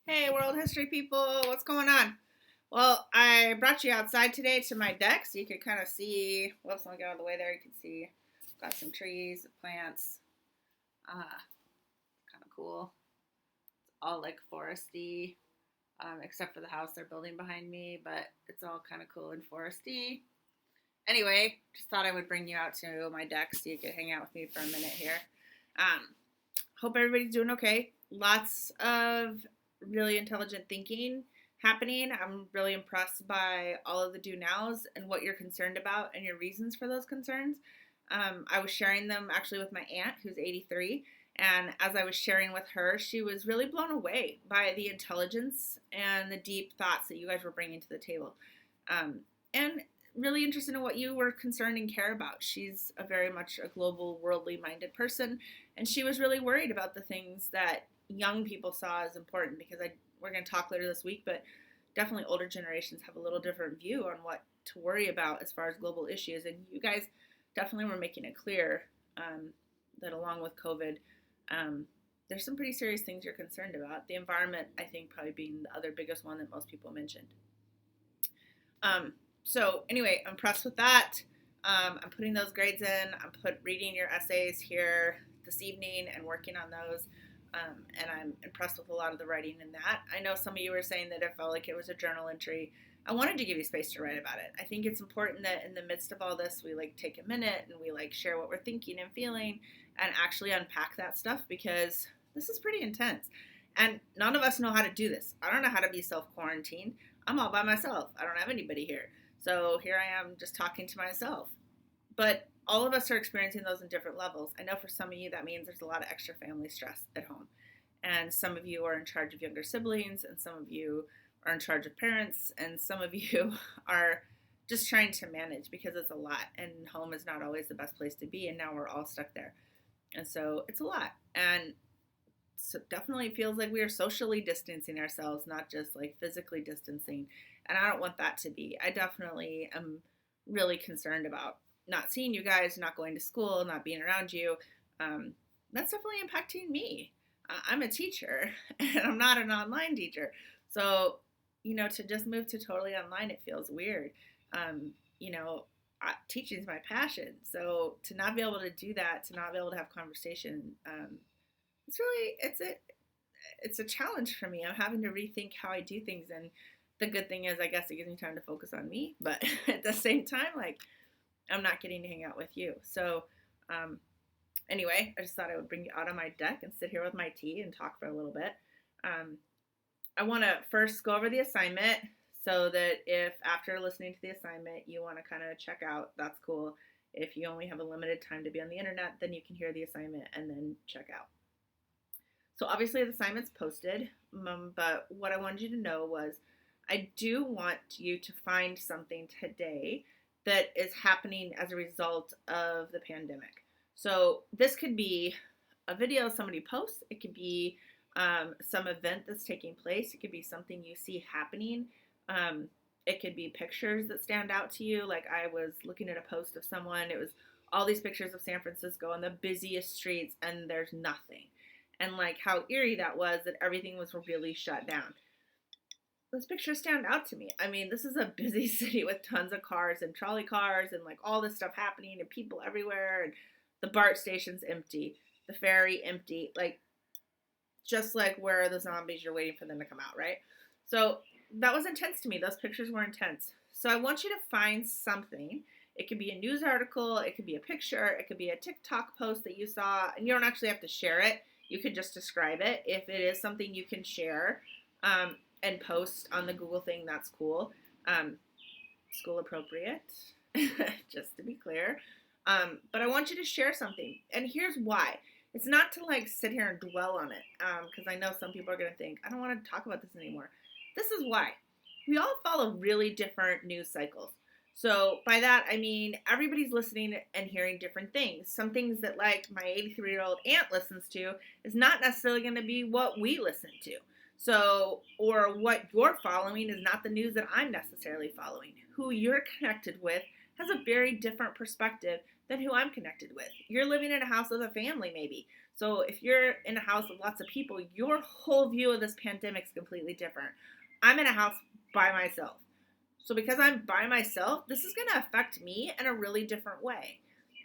Hey, world history people, what's going on? Well, I brought you outside today to my deck so you could kind of see. Whoops, let me get out of the way there. You can see got some trees, plants. Kind of cool. It's all like foresty, except for the house they're building behind me, but it's all kind of cool and foresty. Anyway, just thought I would bring you out to my deck so you could hang out with me for a minute here. Um, Hope everybody's doing okay. Lots of really intelligent thinking happening. I'm really impressed by all of the do nows and what you're concerned about and your reasons for those concerns. I was sharing them actually with my aunt, who's 83. And as I was sharing with her, she was really blown away by the intelligence and the deep thoughts that you guys were bringing to the table. And really interested in what you were concerned and care about. She's a very much a global, worldly minded person, and she was really worried about the things that young people saw as important because we're going to talk later this week, but definitely older generations have a little different view on what to worry about as far as global issues. And you guys definitely were making it clear that along with COVID, there's some pretty serious things you're concerned about. The environment, I think, probably being the other biggest one that most people mentioned. So anyway, I'm impressed with that. I'm putting those grades in. I'm reading your essays here this evening and working on those. And I'm impressed with a lot of the writing in that. I know some of you were saying that it felt like it was a journal entry. I wanted to give you space to write about it. I think it's important that in the midst of all this, we like take a minute and we like share what we're thinking and feeling and actually unpack that stuff because this is pretty intense. And none of us know how to do this. I don't know how to be self quarantined. I'm all by myself. I don't have anybody here. So here I am just talking to myself. But all of us are experiencing those in different levels. I know for some of you that means there's a lot of extra family stress at home. And some of you are in charge of younger siblings, and some of you are in charge of parents, and some of you are just trying to manage because it's a lot. And home is not always the best place to be, and now we're all stuck there. And so it's a lot. And so definitely feels like we are socially distancing ourselves, not just like physically distancing. And I don't want that to be. I definitely am really concerned about not seeing you guys, not going to school, not being around you. That's definitely impacting me. I'm a teacher and I'm not an online teacher. So, to just move to totally online, it feels weird. Um, you know, Teaching is my passion. So to not be able to do that, to not be able to have conversation, it's a challenge for me. I'm having to rethink how I do things, and the good thing is, I guess it gives me time to focus on me. But at the same time, like I'm not getting to hang out with you. So um, anyway, I just thought I would bring you out on my deck and sit here with my tea and talk for a little bit. Um, I want to first go over the assignment so that if after listening to the assignment you want to kind of check out, that's cool. If you only have a limited time to be on the internet, then you can hear the assignment and then check out. So obviously the assignment's posted, but what I wanted you to know was I do want you to find something today that is happening as a result of the pandemic. So this could be a video somebody posts. It could be some event that's taking place. It could be something you see happening. It could be pictures that stand out to you. Like I was looking at a post of someone. It was all these pictures of San Francisco on the busiest streets, and there's nothing, and like how eerie that was that everything was really shut down. Those pictures stand out to me. I mean, this is a busy city with tons of cars and trolley cars and like all this stuff happening and people everywhere, and the BART station's empty, the ferry empty, like just like where the zombies, you're waiting for them to come out, right? So that was intense to me. Those pictures were intense. So I want you to find something. It could be a news article, it could be a picture, it could be a TikTok post that you saw, and you don't actually have to share it. You could just describe it. If it is something you can share and post on the Google thing, that's cool. School appropriate, just to be clear. But I want you to share something. And here's why. It's not to like sit here and dwell on it, because I know some people are going to think, I don't want to talk about this anymore. This is why. We all follow really different news cycles. So by that, I mean everybody's listening and hearing different things. Some things that like my 83-year-old aunt listens to is not necessarily going to be what we listen to. So, or what you're following is not the news that I'm necessarily following. Who you're connected with has a very different perspective than who I'm connected with. You're living in a house with a family, maybe. So if you're in a house with lots of people, your whole view of this pandemic is completely different. I'm in a house by myself. So because I'm by myself, this is going to affect me in a really different way.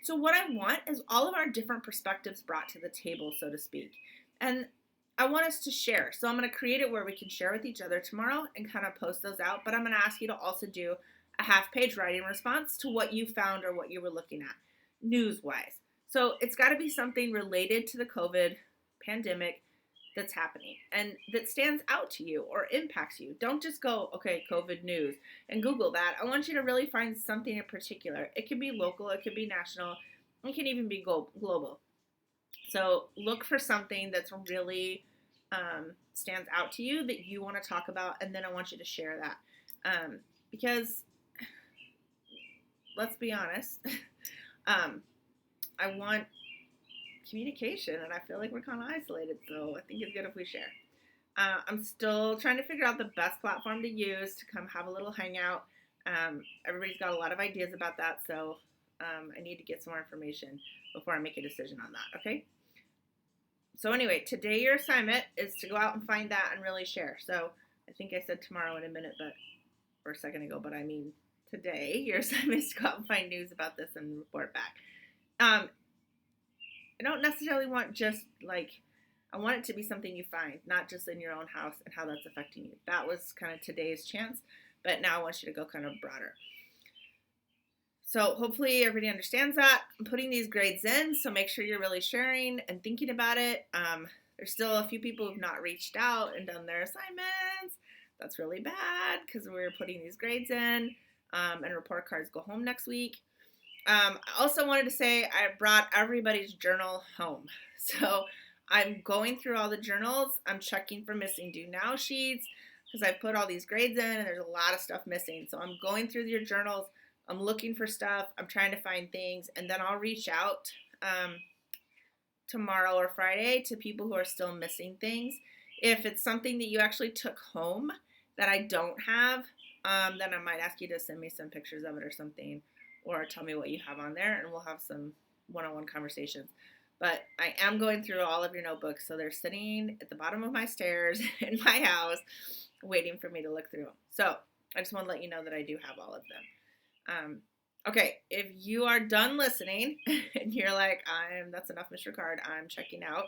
So what I want is all of our different perspectives brought to the table, so to speak. And I want us to share. So I'm going to create it where we can share with each other tomorrow and kind of post those out. But I'm going to ask you to also do a half-page writing response to what you found or what you were looking at, news-wise. So it's got to be something related to the COVID pandemic that's happening and that stands out to you or impacts you. Don't just go, okay, COVID news and Google that. I want you to really find something in particular. It could be local, it could be national, it can even be global. So look for something that's really stands out to you that you want to talk about, and then I want you to share that. Because let's be honest, I want communication, and I feel like we're kind of isolated, so I think it's good if we share. I'm still trying to figure out the best platform to use to come have a little hangout. Everybody's got a lot of ideas about that, so I need to get some more information before I make a decision on that, okay? So anyway, today your assignment is to go out and find that and really share. So I think I said tomorrow in a minute, or a second ago, but I mean today your assignment is to go out and find news about this and report back. I don't necessarily want just I want it to be something you find, not just in your own house and how that's affecting you. That was kind of today's chance, but now I want you to go kind of broader. So hopefully everybody understands that. I'm putting these grades in, so make sure you're really sharing and thinking about it. There's still a few people who've not reached out and done their assignments. That's really bad because we're putting these grades in, and report cards go home next week. I also wanted to say I brought everybody's journal home. So I'm going through all the journals. I'm checking for missing due now sheets because I put all these grades in and there's a lot of stuff missing. So I'm going through your journals. I'm looking for stuff. I'm trying to find things. And then I'll reach out tomorrow or Friday to people who are still missing things. If it's something that you actually took home that I don't have, then I might ask you to send me some pictures of it or something, or tell me what you have on there, and we'll have some one-on-one conversations. But I am going through all of your notebooks, so they're sitting at the bottom of my stairs in my house waiting for me to look through them. So I just want to let you know that I do have all of them. Okay, if you are done listening and you're like, that's enough, Mr. Card, I'm checking out,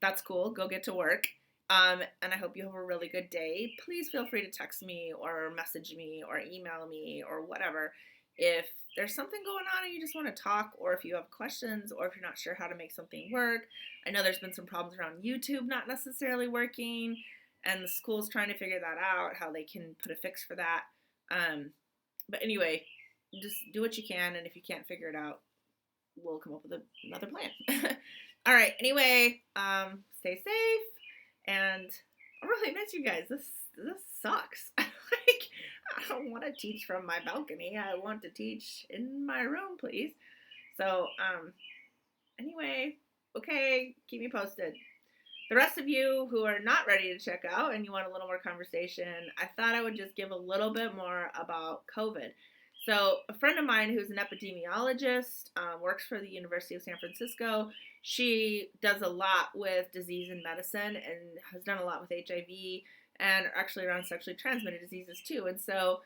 that's cool, go get to work. And I hope you have a really good day. Please feel free to text me or message me or email me or whatever if there's something going on and you just want to talk, or if you have questions, or if you're not sure how to make something work. I know there's been some problems around YouTube not necessarily working, and the school's trying to figure that out, how they can put a fix for that. But anyway, just do what you can, and if you can't figure it out, we'll come up with another plan. All right, anyway, stay safe, and I really miss you guys. This sucks. I don't want to teach from my balcony. I want to teach in my room, please. So, anyway, okay, keep me posted. The rest of you who are not ready to check out and you want a little more conversation, I thought I would just give a little bit more about COVID. So a friend of mine who's an epidemiologist, works for the University of San Francisco. She does a lot with disease and medicine and has done a lot with HIV and actually around sexually transmitted diseases too. And so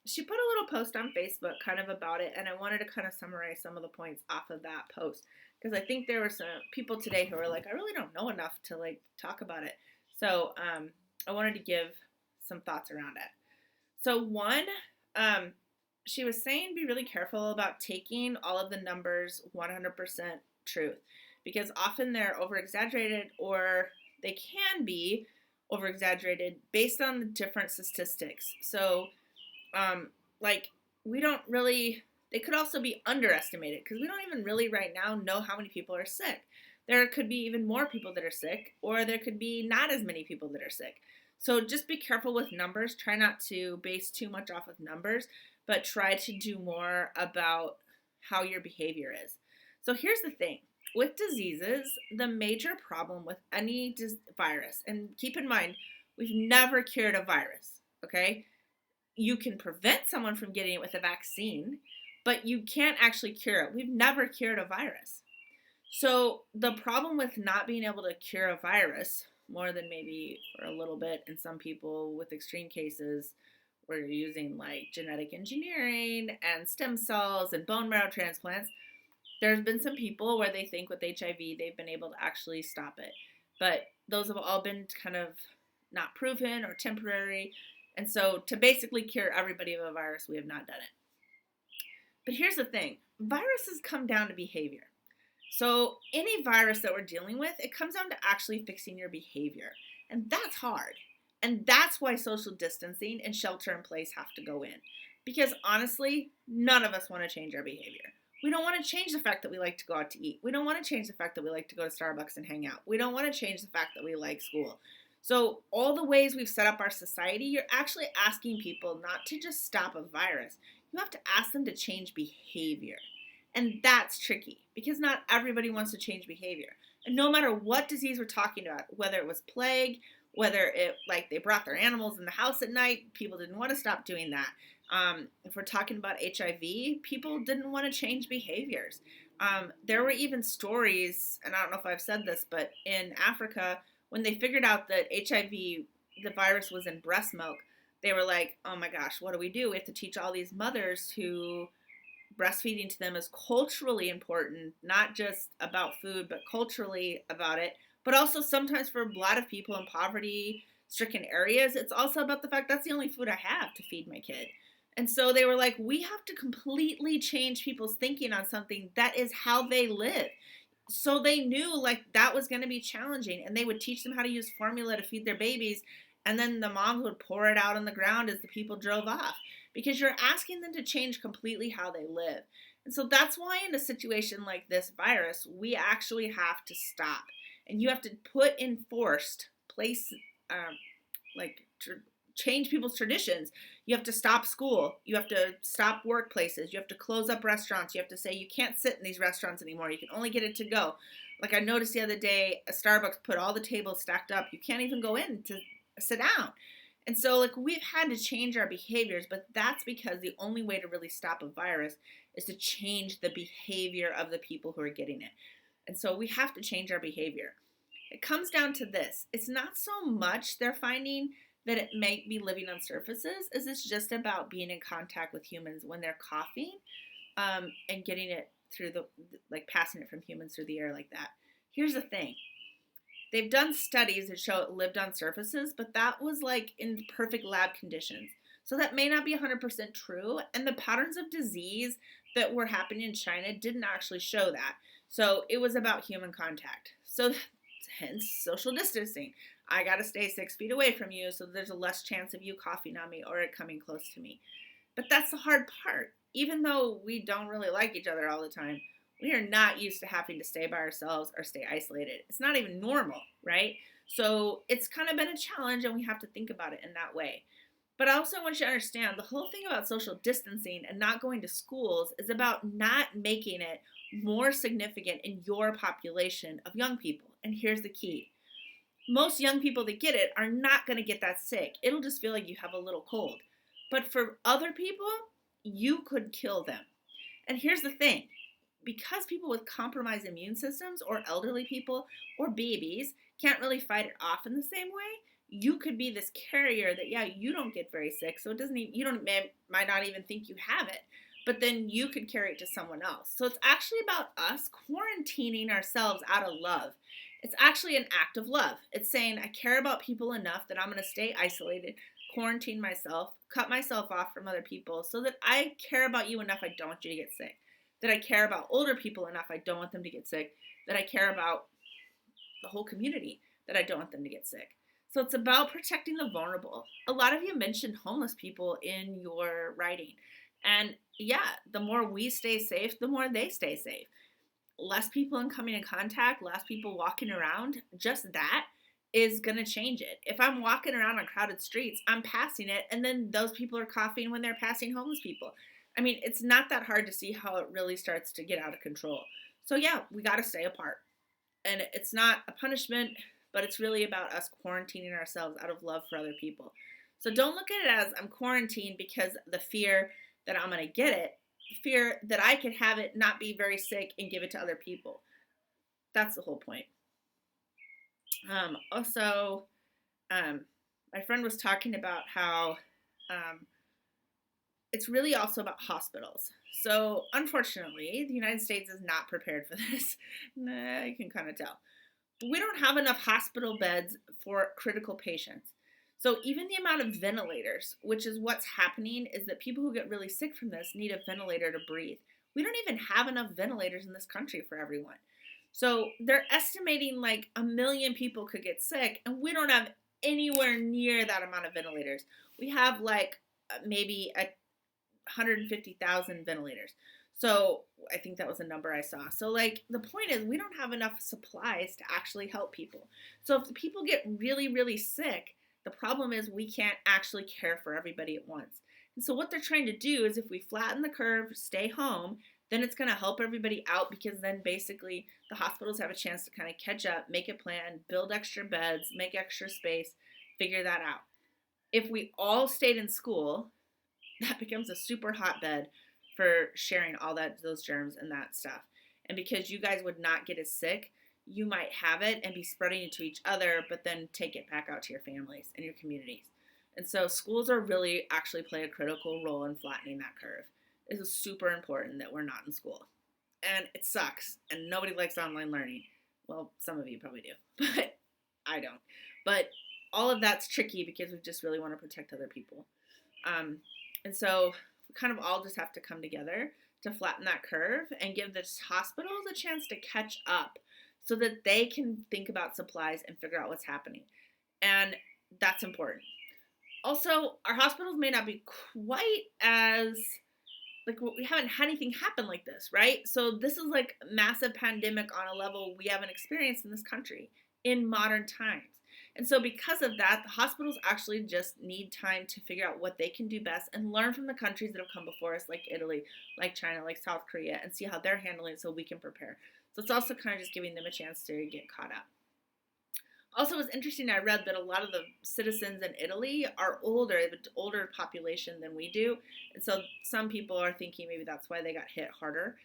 she put a little post on Facebook kind of about it, and I wanted to kind of summarize some of the points off of that post, because I think there were some people today who were like, I really don't know enough to talk about it. So I wanted to give some thoughts around it. So one, she was saying be really careful about taking all of the numbers 100% truth, because often they're over-exaggerated, or they can be over-exaggerated based on the different statistics. So we don't really, they could also be underestimated, because we don't even really right now know how many people are sick. There could be even more people that are sick, or there could be not as many people that are sick. So just be careful with numbers. Try not to base too much off of numbers, but try to do more about how your behavior is. So here's the thing. With diseases, the major problem with any virus, and keep in mind, we've never cured a virus, okay? You can prevent someone from getting it with a vaccine, but you can't actually cure it. We've never cured a virus. So the problem with not being able to cure a virus, more than maybe for a little bit, and some people with extreme cases where you're using like genetic engineering and stem cells and bone marrow transplants, there's been some people where they think with HIV they've been able to actually stop it. But those have all been kind of not proven or temporary. And so to basically cure everybody of a virus, we have not done it. But here's the thing, viruses come down to behavior. So any virus that we're dealing with, it comes down to actually fixing your behavior. And that's hard. And that's why social distancing and shelter in place have to go in. Because honestly, none of us want to change our behavior. We don't want to change the fact that we like to go out to eat. We don't want to change the fact that we like to go to Starbucks and hang out. We don't want to change the fact that we like school. So all the ways we've set up our society, you're actually asking people not to just stop a virus. You have to ask them to change behavior. And that's tricky because not everybody wants to change behavior. And no matter what disease we're talking about, whether it was plague, whether it like they brought their animals in the house at night, people didn't want to stop doing that. If we're talking about HIV, people didn't want to change behaviors. There were even stories, and I don't know if I've said this, but in Africa, when they figured out that HIV, the virus was in breast milk, they were like, oh my gosh, what do? We have to teach all these mothers who breastfeeding to them is culturally important, not just about food, but culturally about it. But also sometimes for a lot of people in poverty-stricken areas, it's also about the fact that's the only food I have to feed my kid. And so they were like, we have to completely change people's thinking on something that is how they live. So they knew like that was going to be challenging, and they would teach them how to use formula to feed their babies, and then the moms would pour it out on the ground as the people drove off, because you're asking them to change completely how they live. And so that's why in a situation like this virus, we actually have to stop, and you have to put in forced place, change people's traditions. You have to stop school. You have to stop workplaces. You have to close up restaurants. You have to say you can't sit in these restaurants anymore. You can only get it to go. Like I noticed the other day, a Starbucks put all the tables stacked up. You can't even go in to sit down. And so like we've had to change our behaviors, but that's because the only way to really stop a virus is to change the behavior of the people who are getting it. And so we have to change our behavior. It comes down to this. It's not so much they're finding that it may be living on surfaces, is it's just about being in contact with humans when they're coughing, and getting it through passing it from humans through the air like that. Here's the thing. They've done studies that show it lived on surfaces, but that was like in perfect lab conditions. So that may not be 100% true, and the patterns of disease that were happening in China didn't actually show that. So it was about human contact. So hence social distancing. I got to stay 6 feet away from you so there's a less chance of you coughing on me or it coming close to me. But that's the hard part. Even though we don't really like each other all the time, we are not used to having to stay by ourselves or stay isolated. It's not even normal, right? So it's kind of been a challenge, and we have to think about it in that way. But I also want you to understand the whole thing about social distancing and not going to schools is about not making it more significant in your population of young people. And here's the key. Most young people that get it are not going to get that sick. It'll just feel like you have a little cold. But for other people, you could kill them. And here's the thing. Because people with compromised immune systems or elderly people or babies can't really fight it off in the same way, you could be this carrier that, yeah, you don't get very sick, so it doesn't even, might not even think you have it, but then you could carry it to someone else. So it's actually about us quarantining ourselves out of love. It's actually an act of love. It's saying, I care about people enough that I'm going to stay isolated, quarantine myself, cut myself off from other people so that I care about you enough I don't want you to get sick. That I care about older people enough I don't want them to get sick. That I care about the whole community that I don't want them to get sick. So it's about protecting the vulnerable. A lot of you mentioned homeless people in your writing. And yeah, the more we stay safe, the more they stay safe. Less people coming in contact, less people walking around, just that is going to change it. If I'm walking around on crowded streets, I'm passing it, and then those people are coughing when they're passing homeless people. I mean, it's not that hard to see how it really starts to get out of control. So yeah, we got to stay apart. And it's not a punishment, but it's really about us quarantining ourselves out of love for other people. So don't look at it as I'm quarantined because the fear that I'm going to get it. fear that I could have it, not be very sick, and give it to other people. That's the whole point. Also, my friend was talking about how um, it's really also about hospitals. So, unfortunately, the United States is not prepared for this. I can kind of tell. We don't have enough hospital beds for critical patients. So, even the amount of ventilators, which is what's happening, is that people who get really sick from this need a ventilator to breathe. We don't even have enough ventilators in this country for everyone. So, they're estimating like 1 million people could get sick, and we don't have anywhere near that amount of ventilators. We have like maybe 150,000 ventilators. So I think that was a number I saw. So like the point is we don't have enough supplies to actually help people. So if the people get really, really sick, the problem is we can't actually care for everybody at once. And so what they're trying to do is if we flatten the curve, stay home, then it's going to help everybody out because then basically the hospitals have a chance to kind of catch up, make a plan, build extra beds, make extra space, figure that out. If we all stayed in school, that becomes a super hotbed for sharing all those germs and that stuff. And because you guys would not get as sick, you might have it and be spreading it to each other, but then take it back out to your families and your communities. And so schools are really actually play a critical role in flattening that curve. It is super important that we're not in school. And it sucks, and nobody likes online learning. Well, some of you probably do, but I don't. But all of that's tricky because we just really want to protect other people. And so we kind of all just have to come together to flatten that curve and give the hospitals a chance to catch up so that they can think about supplies and figure out what's happening. And that's important. Also, our hospitals may not be quite as, like, we haven't had anything happen like this, right? So this is like a massive pandemic on a level we haven't experienced in this country in modern times. And so because of that, the hospitals actually just need time to figure out what they can do best and learn from the countries that have come before us, like Italy, like China, like South Korea, and see how they're handling it so we can prepare. So it's also kind of just giving them a chance to get caught up. Also, it was interesting, I read that a lot of the citizens in Italy are older, they have an older population than we do. And so some people are thinking maybe that's why they got hit harder.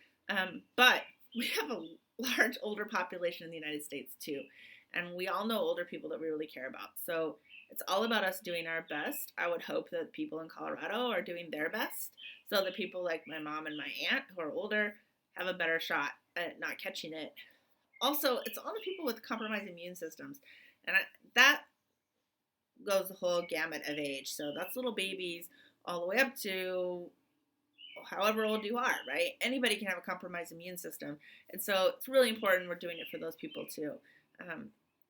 But we have a large older population in the United States too. And we all know older people that we really care about. So it's all about us doing our best. I would hope that people in Colorado are doing their best so that people like my mom and my aunt who are older have a better shot at not catching it. Also, it's all the people with compromised immune systems. And that goes the whole gamut of age. So that's little babies all the way up to however old you are, right? Anybody can have a compromised immune system. And so it's really important we're doing it for those people too.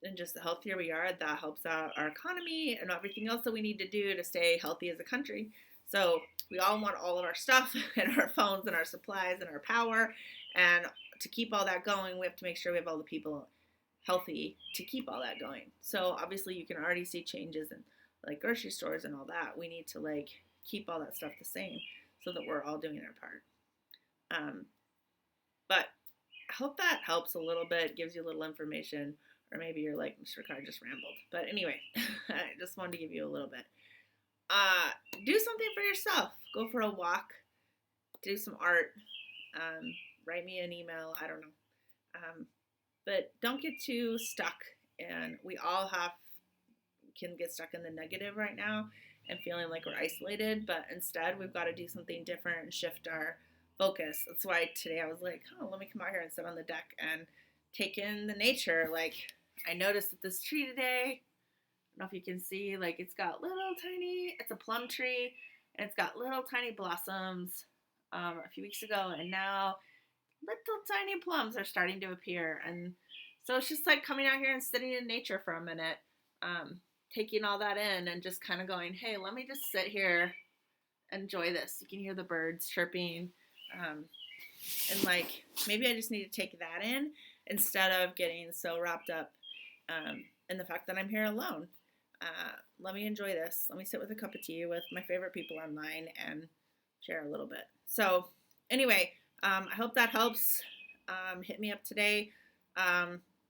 And just the healthier we are, that helps out our economy and everything else that we need to do to stay healthy as a country. So we all want all of our stuff and our phones and our supplies and our power. And to keep all that going, we have to make sure we have all the people healthy to keep all that going. So obviously you can already see changes in like grocery stores and all that. We need to like keep all that stuff the same so that we're all doing our part. But I hope that helps a little bit, gives you a little information, or maybe you're like, Mr. Carr just rambled. But anyway, I just wanted to give you a little bit. Do something for yourself. Go for a walk. Do some art. Write me an email. I don't know. But don't get too stuck. And we all can get stuck in the negative right now and feeling like we're isolated. But instead, we've got to do something different and shift our focus. That's why today I was like, oh, let me come out here and sit on the deck and take in the nature. Like, I noticed that this tree today, I don't know if you can see, like it's got it's a plum tree, and it's got little tiny blossoms a few weeks ago, and now little tiny plums are starting to appear. And so it's just like coming out here and sitting in nature for a minute, taking all that in and just kind of going, hey, let me just sit here, enjoy this. You can hear the birds chirping, and like maybe I just need to take that in instead of getting so wrapped up in the fact that I'm here alone. Let me enjoy this. Let me sit with a cup of tea with my favorite people online and share a little bit. So anyway, I hope that helps. Hit me up today.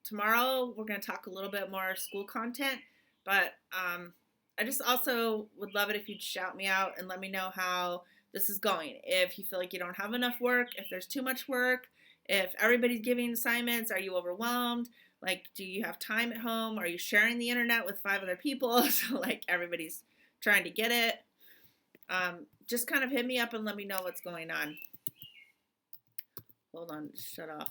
Tomorrow we're going to talk a little bit more school content, but I just also would love it if you'd shout me out and let me know how this is going. If you feel like you don't have enough work, if there's too much work, if everybody's giving assignments, are you overwhelmed? Like, do you have time at home? Are you sharing the internet with 5 other people? So, like, everybody's trying to get it. Just kind of hit me up and let me know what's going on. Hold on, just shut off.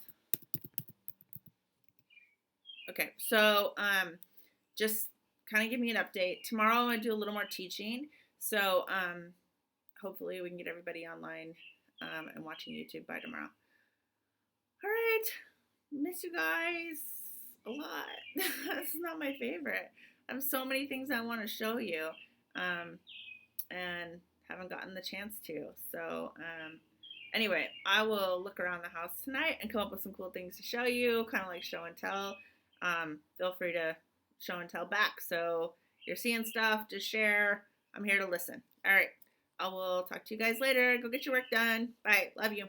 Okay, so just kind of give me an update. Tomorrow I'm going to do a little more teaching. So hopefully we can get everybody online and watching YouTube by tomorrow. All right, miss you guys a lot. This is not my favorite. I have so many things I want to show you and haven't gotten the chance to. So anyway, I will look around the house tonight and come up with some cool things to show you, kind of like show and tell. Feel free to show and tell back. So you're seeing stuff, just share. I'm here to listen. All right. I will talk to you guys later. Go get your work done. Bye. Love you.